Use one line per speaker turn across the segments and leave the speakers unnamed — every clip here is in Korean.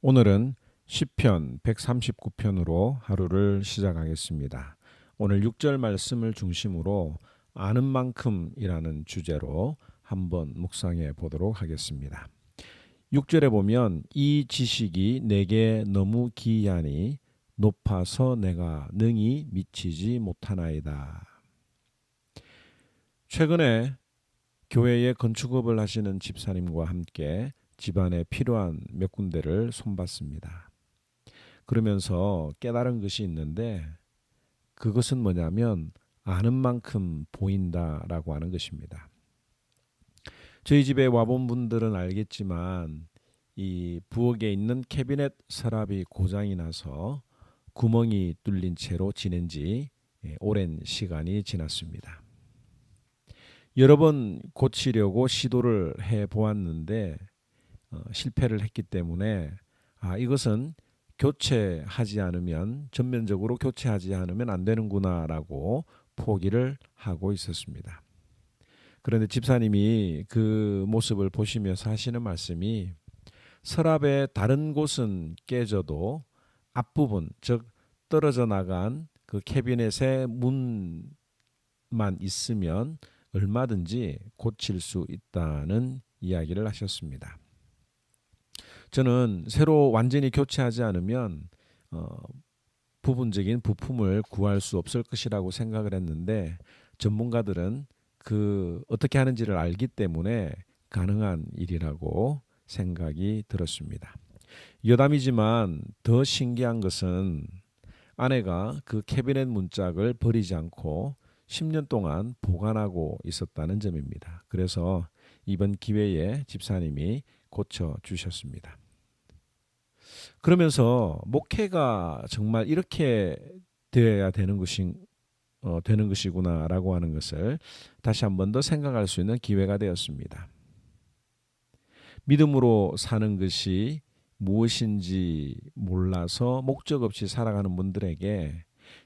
오늘은 시편 139편으로 하루를 시작하겠습니다. 오늘 6절 말씀을 중심으로 아는 만큼이라는 주제로 한번 묵상해 보도록 하겠습니다. 6절에 보면 이 지식이 내게 너무 기이하니 높아서 내가 능히 미치지 못하나이다. 최근에 교회에 건축업을 하시는 집사님과 함께 집안에 필요한 몇 군데를 손봤습니다. 그러면서 깨달은 것이 있는데 그것은 뭐냐면 아는 만큼 보인다라고 하는 것입니다. 저희 집에 와본 분들은 알겠지만 이 부엌에 있는 캐비넷 서랍이 고장이 나서 구멍이 뚫린 채로 지낸 지 오랜 시간이 지났습니다. 여러 번 고치려고 시도를 해 보았는데 실패를 했기 때문에 이것은 전면적으로 교체하지 않으면 안 되는구나라고 포기를 하고 있었습니다. 그런데 집사님이 그 모습을 보시면서 하시는 말씀이 서랍의 다른 곳은 깨져도 앞부분, 즉 떨어져 나간 그 캐비넷의 문만 있으면 얼마든지 고칠 수 있다는 이야기를 하셨습니다. 저는 새로 완전히 교체하지 않으면 부분적인 부품을 구할 수 없을 것이라고 생각을 했는데 전문가들은 그 어떻게 하는지를 알기 때문에 가능한 일이라고 생각이 들었습니다. 여담이지만 더 신기한 것은 아내가 그 캐비넷 문짝을 버리지 않고 10년 동안 보관하고 있었다는 점입니다. 그래서 이번 기회에 집사님이 고쳐 주셨습니다. 그러면서 목회가 정말 이렇게 되어야 되는 것이구나라고 하는 것을 다시 한 번 더 생각할 수 있는 기회가 되었습니다. 믿음으로 사는 것이 무엇인지 몰라서 목적 없이 살아가는 분들에게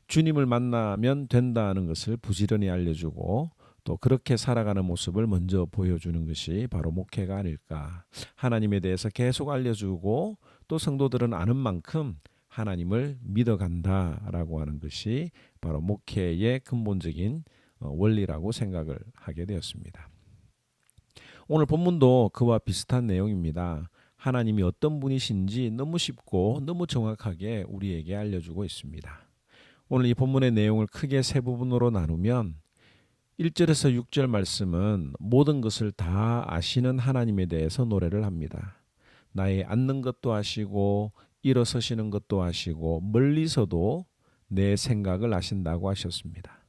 주님을 만나면 된다는 것을 부지런히 알려주고 또 그렇게 살아가는 모습을 먼저 보여주는 것이 바로 목회가 아닐까. 하나님에 대해서 계속 알려주고 또 성도들은 아는 만큼 하나님을 믿어간다라고 하는 것이 바로 목회의 근본적인 원리라고 생각을 하게 되었습니다. 오늘 본문도 그와 비슷한 내용입니다. 하나님이 어떤 분이신지 너무 쉽고 너무 정확하게 우리에게 알려주고 있습니다. 오늘 이 본문의 내용을 크게 세 부분으로 나누면 1절에서 6절 말씀은 모든 것을 다 아시는 하나님에 대해서 노래를 합니다. 나의 앉는 것도 아시고 일어서시는 것도 아시고 멀리서도 내 생각을 아신다고 하셨습니다.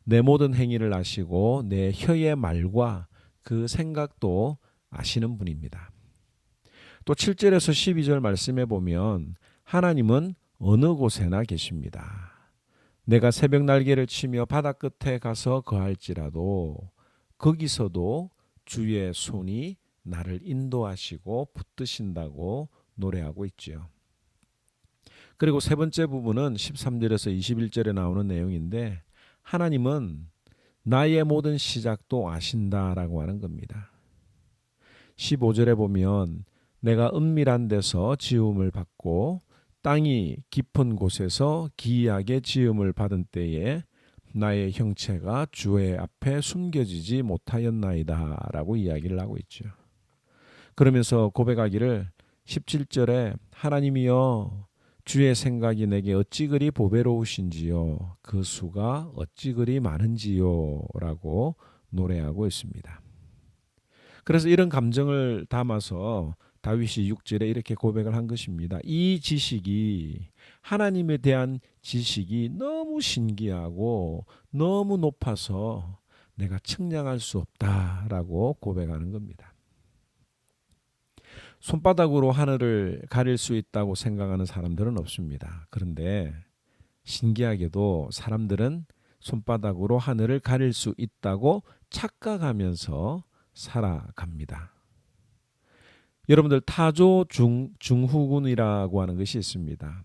내 모든 행위를 아시고 내 혀의 말과 그 생각도 아시는 분입니다. 또 7절에서 12절 말씀에 보면 하나님은 어느 곳에나 계십니다. 내가 새벽 날개를 치며 바다 끝에 가서 거할지라도 거기서도 주의 손이 나를 인도하시고 붙드신다고 노래하고 있지요. 그리고 세 번째 부분은 13절에서 21절에 나오는 내용인데 하나님은 나의 모든 시작도 아신다라고 하는 겁니다. 15절에 보면 내가 은밀한 데서 지음을 받고 땅이 깊은 곳에서 기이하게 지음을 받은 때에 나의 형체가 주의 앞에 숨겨지지 못하였나이다 라고 이야기를 하고 있죠. 그러면서 고백하기를 17절에 하나님이여 주의 생각이 내게 어찌 그리 보배로우신지요 그 수가 어찌 그리 많은지요 라고 노래하고 있습니다. 그래서 이런 감정을 담아서 다윗이 6절에 이렇게 고백을 한 것입니다. 이 지식이 하나님에 대한 지식이 너무 신기하고 너무 높아서 내가 측량할 수 없다라고 고백하는 겁니다. 손바닥으로 하늘을 가릴 수 있다고 생각하는 사람들은 없습니다. 그런데 신기하게도 사람들은 손바닥으로 하늘을 가릴 수 있다고 착각하면서 살아갑니다. 여러분들 타조 중후군이라고 하는 것이 있습니다.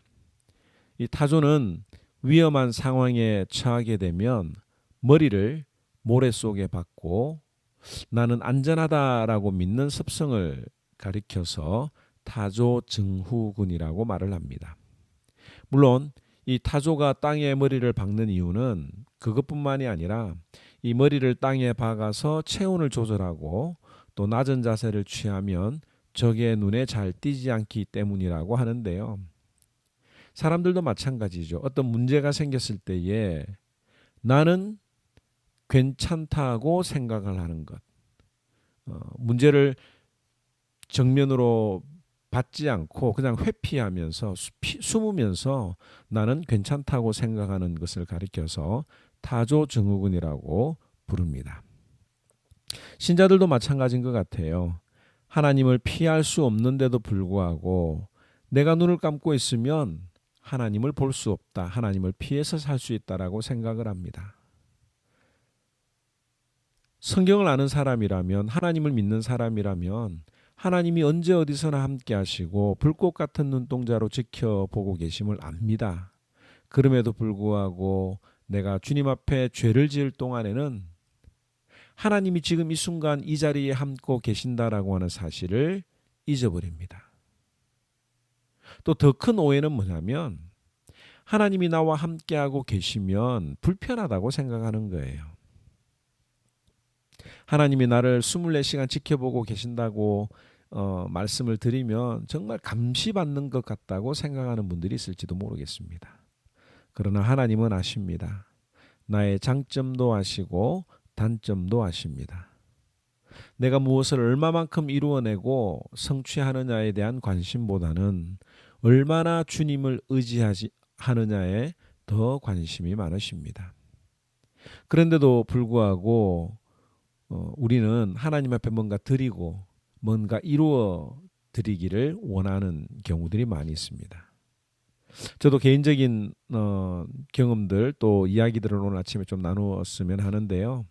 이 타조는 위험한 상황에 처하게 되면 머리를 모래 속에 박고 나는 안전하다라고 믿는 습성을 가리켜서 타조증후군이라고 말을 합니다. 물론 이 타조가 땅에 머리를 박는 이유는 그것뿐만이 아니라 이 머리를 땅에 박아서 체온을 조절하고 또 낮은 자세를 취하면 적의 눈에 잘 띄지 않기 때문이라고 하는데요. 사람들도 마찬가지죠. 어떤 문제가 생겼을 때에 나는 괜찮다고 생각을 하는 것. 문제를 정면으로 받지 않고 그냥 회피하면서 숨으면서 나는 괜찮다고 생각하는 것을 가리켜서 타조증후군이라고 부릅니다. 신자들도 마찬가지인 것 같아요. 하나님을 피할 수 없는데도 불구하고 내가 눈을 감고 있으면 하나님을 볼 수 없다. 하나님을 피해서 살 수 있다라고 생각을 합니다. 성경을 아는 사람이라면, 하나님을 믿는 사람이라면 하나님이 언제 어디서나 함께 하시고 불꽃 같은 눈동자로 지켜보고 계심을 압니다. 그럼에도 불구하고 내가 주님 앞에 죄를 지을 동안에는 하나님이 지금 이 순간 이 자리에 함께 계신다라고 하는 사실을 잊어버립니다. 또 더 큰 오해는 뭐냐면 하나님이 나와 함께하고 계시면 불편하다고 생각하는 거예요. 하나님이 나를 24시간 지켜보고 계신다고 말씀을 드리면 정말 감시받는 것 같다고 생각하는 분들이 있을지도 모르겠습니다. 그러나 하나님은 아십니다. 나의 장점도 아시고 단점도 아십니다. 내가 무엇을 얼마만큼 이루어내고 성취하느냐에 대한 관심보다는 얼마나 주님을 의지하느냐에 더 관심이 많으십니다. 그런데도 불구하고 우리는 하나님 앞에 뭔가 드리고 뭔가 이루어 드리기를 원하는 경우들이 많이 있습니다. 저도 개인적인 경험들 또 이야기들을 오늘 아침에 좀 나누었으면 하는데요.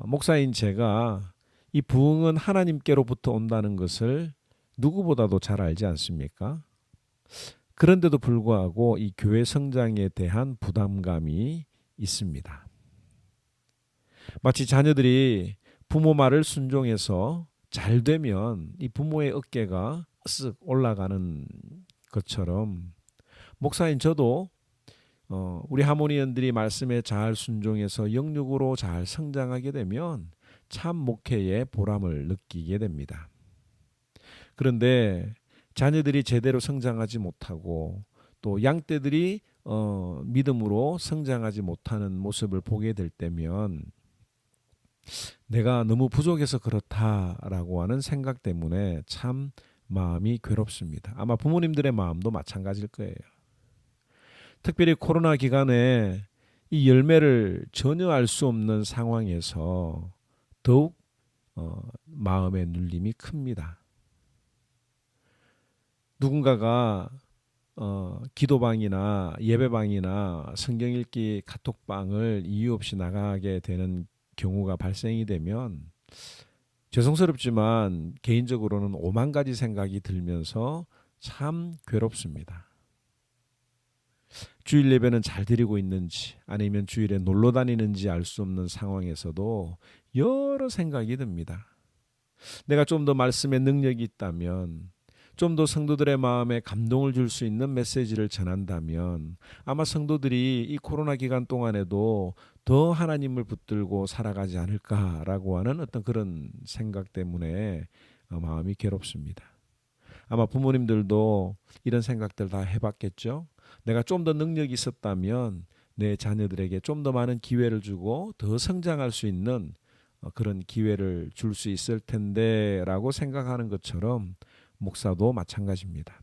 목사인 제가 이 부흥은 하나님께로부터 온다는 것을 누구보다도 잘 알지 않습니까? 그런데도 불구하고 이 교회 성장에 대한 부담감이 있습니다. 마치 자녀들이 부모 말을 순종해서 잘 되면 이 부모의 어깨가 쓱 올라가는 것처럼 목사인 저도 우리 하모니언들이 말씀에 잘 순종해서 영육으로 잘 성장하게 되면 참 목회의 보람을 느끼게 됩니다. 그런데 자녀들이 제대로 성장하지 못하고 또 양떼들이 믿음으로 성장하지 못하는 모습을 보게 될 때면 내가 너무 부족해서 그렇다라고 하는 생각 때문에 참 마음이 괴롭습니다. 아마 부모님들의 마음도 마찬가지일 거예요. 특별히 코로나 기간에 이 열매를 전혀 알 수 없는 상황에서 더욱 마음의 눌림이 큽니다. 누군가가 기도방이나 예배방이나 성경 읽기 카톡방을 이유 없이 나가게 되는 경우가 발생이 되면 죄송스럽지만 개인적으로는 5만 가지 생각이 들면서 참 괴롭습니다. 주일 예배는 잘 드리고 있는지 아니면 주일에 놀러 다니는지 알 수 없는 상황에서도 여러 생각이 듭니다. 내가 좀 더 말씀의 능력이 있다면 좀 더 성도들의 마음에 감동을 줄 수 있는 메시지를 전한다면 아마 성도들이 이 코로나 기간 동안에도 더 하나님을 붙들고 살아가지 않을까라고 하는 어떤 그런 생각 때문에 마음이 괴롭습니다. 아마 부모님들도 이런 생각들 다 해봤겠죠. 내가 좀 더 능력이 있었다면 내 자녀들에게 좀 더 많은 기회를 주고 더 성장할 수 있는 그런 기회를 줄 수 있을 텐데라고 생각하는 것처럼 목사도 마찬가지입니다.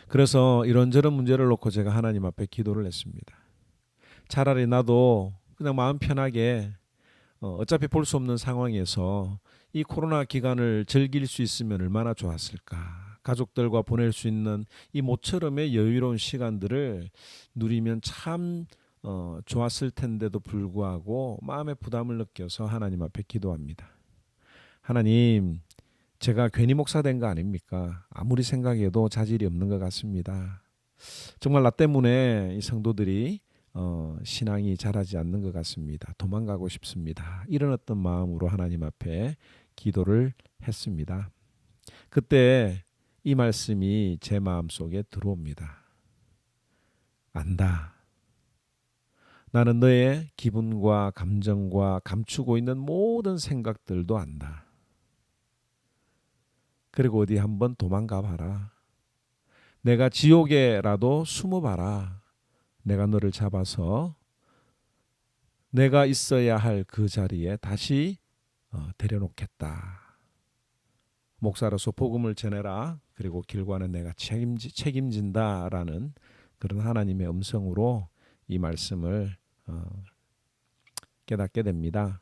그래서 이런저런 문제를 놓고 제가 하나님 앞에 기도를 했습니다. 차라리 나도 그냥 마음 편하게 어차피 볼 수 없는 상황에서 이 코로나 기간을 즐길 수 있으면 얼마나 좋았을까. 가족들과 보낼 수 있는 이 모처럼의 여유로운 시간들을 누리면 참 좋았을 텐데도 불구하고 마음의 부담을 느껴서 하나님 앞에 기도합니다. 하나님, 제가 괜히 목사 된 거 아닙니까? 아무리 생각해도 자질이 없는 것 같습니다. 정말 나 때문에 이 성도들이 신앙이 자라지 않는 것 같습니다. 도망가고 싶습니다. 이런 어떤 마음으로 하나님 앞에 기도를 했습니다. 그때 이 말씀이 제 마음속에 들어옵니다. 안다. 나는 너의 기분과 감정과 감추고 있는 모든 생각들도 안다. 그리고 어디 한번 도망가 봐라. 내가 지옥에라도 숨어봐라. 내가 너를 잡아서 내가 있어야 할 그 자리에 다시 데려놓겠다. 목사로서 복음을 전해라. 그리고 길과는 내가 책임진다라는 그런 하나님의 음성으로 이 말씀을 깨닫게 됩니다.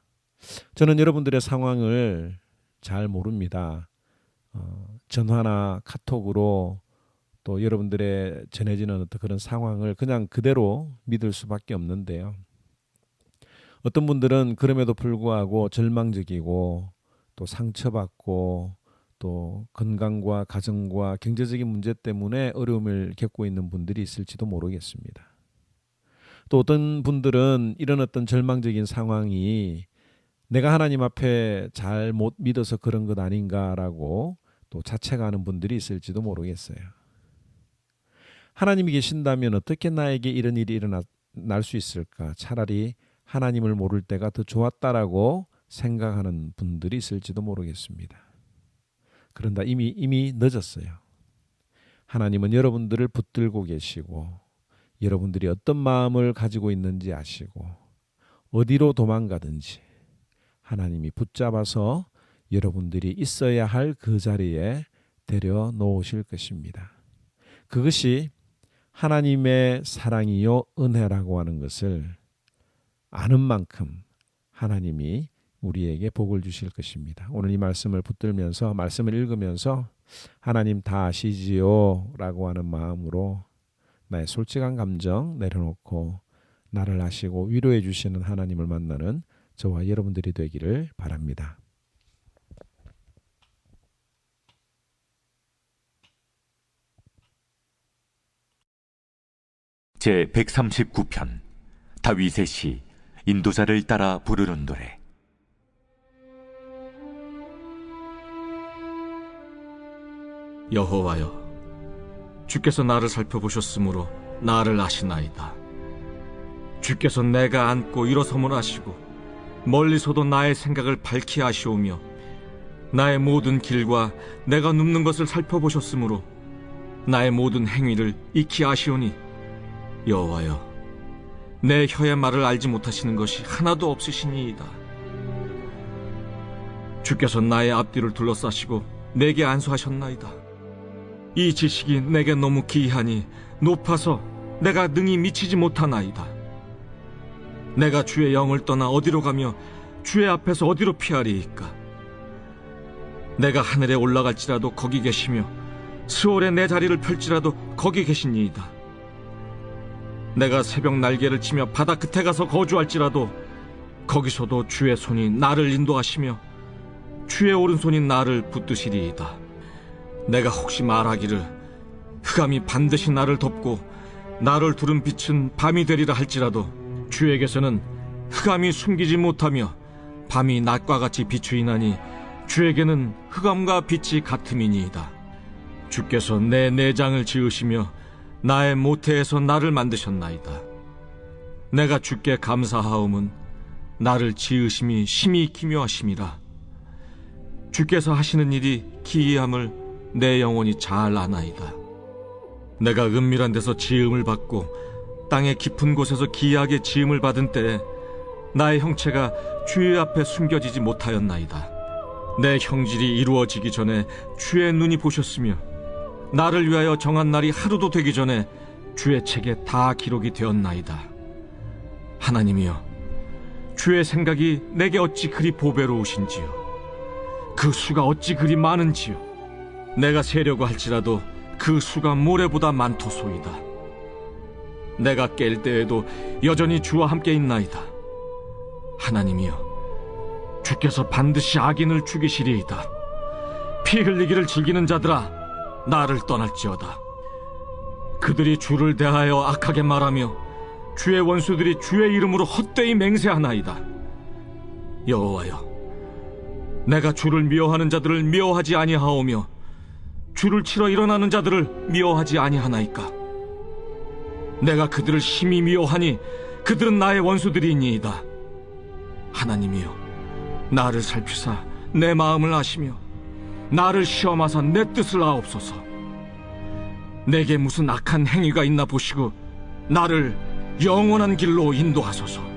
저는 여러분들의 상황을 잘 모릅니다. 전화나 카톡으로 또 여러분들의 전해지는 어떤 그런 상황을 그냥 그대로 믿을 수밖에 없는데요. 어떤 분들은 그럼에도 불구하고 절망적이고 또 상처받고 또 건강과 가정과 경제적인 문제 때문에 어려움을 겪고 있는 분들이 있을지도 모르겠습니다. 또 어떤 분들은 이런 어떤 절망적인 상황이 내가 하나님 앞에 잘 못 믿어서 그런 것 아닌가라고 또 자책하는 분들이 있을지도 모르겠어요. 하나님이 계신다면 어떻게 나에게 이런 일이 일어날 수 있을까? 차라리 하나님을 모를 때가 더 좋았다라고 생각하는 분들이 있을지도 모르겠습니다. 그런다 이미 늦었어요. 하나님은 여러분들을 붙들고 계시고 여러분들이 어떤 마음을 가지고 있는지 아시고 어디로 도망가든지 하나님이 붙잡아서 여러분들이 있어야 할 그 자리에 데려 놓으실 것입니다. 그것이 하나님의 사랑이요 은혜라고 하는 것을 아는 만큼 하나님이 우리에게 복을 주실 것입니다. 오늘 이 말씀을 붙들면서 말씀을 읽으면서 하나님 다 아시지요 라고 하는 마음으로 나의 솔직한 감정 내려놓고 나를 아시고 위로해 주시는 하나님을 만나는 저와 여러분들이 되기를 바랍니다.
제 139편 다윗의 시 인도자를 따라 부르는 노래.
여호와여, 주께서 나를 살펴보셨으므로 나를 아시나이다. 주께서 내가 앉고 일어섬을 아시고 멀리서도 나의 생각을 밝히 아시오며 나의 모든 길과 내가 눕는 것을 살펴보셨으므로 나의 모든 행위를 익히 아시오니 여호와여, 내 혀의 말을 알지 못하시는 것이 하나도 없으시니이다. 주께서 나의 앞뒤를 둘러싸시고 내게 안수하셨나이다. 이 지식이 내게 너무 기이하니 높아서 내가 능히 미치지 못하나이다. 내가 주의 영을 떠나 어디로 가며 주의 앞에서 어디로 피하리이까? 내가 하늘에 올라갈지라도 거기 계시며 스올에 내 자리를 펼지라도 거기 계시니이다. 내가 새벽 날개를 치며 바다 끝에 가서 거주할지라도 거기서도 주의 손이 나를 인도하시며 주의 오른손이 나를 붙드시리이다. 내가 혹시 말하기를 흑암이 반드시 나를 덮고 나를 두른 빛은 밤이 되리라 할지라도 주에게서는 흑암이 숨기지 못하며 밤이 낮과 같이 비추이나니 주에게는 흑암과 빛이 같음이니이다. 주께서 내 내장을 지으시며 나의 모태에서 나를 만드셨나이다. 내가 주께 감사하옴은 나를 지으심이 심히 기묘하심이라. 주께서 하시는 일이 기이함을 내 영혼이 잘 아나이다. 내가 은밀한 데서 지음을 받고 땅의 깊은 곳에서 기이하게 지음을 받은 때에 나의 형체가 주의 앞에 숨겨지지 못하였나이다. 내 형질이 이루어지기 전에 주의 눈이 보셨으며 나를 위하여 정한 날이 하루도 되기 전에 주의 책에 다 기록이 되었나이다. 하나님이여, 주의 생각이 내게 어찌 그리 보배로우신지요. 그 수가 어찌 그리 많은지요. 내가 세려고 할지라도 그 수가 모래보다 많도소이다. 내가 깰 때에도 여전히 주와 함께 있나이다. 하나님이여, 주께서 반드시 악인을 죽이시리이다. 피 흘리기를 즐기는 자들아, 나를 떠날지어다. 그들이 주를 대하여 악하게 말하며 주의 원수들이 주의 이름으로 헛되이 맹세하나이다. 여호와여, 내가 주를 미워하는 자들을 미워하지 아니하오며 주를 치러 일어나는 자들을 미워하지 아니하나이까? 내가 그들을 심히 미워하니 그들은 나의 원수들이니이다. 하나님이여, 나를 살피사 내 마음을 아시며 나를 시험하사 내 뜻을 아옵소서. 내게 무슨 악한 행위가 있나 보시고 나를 영원한 길로 인도하소서.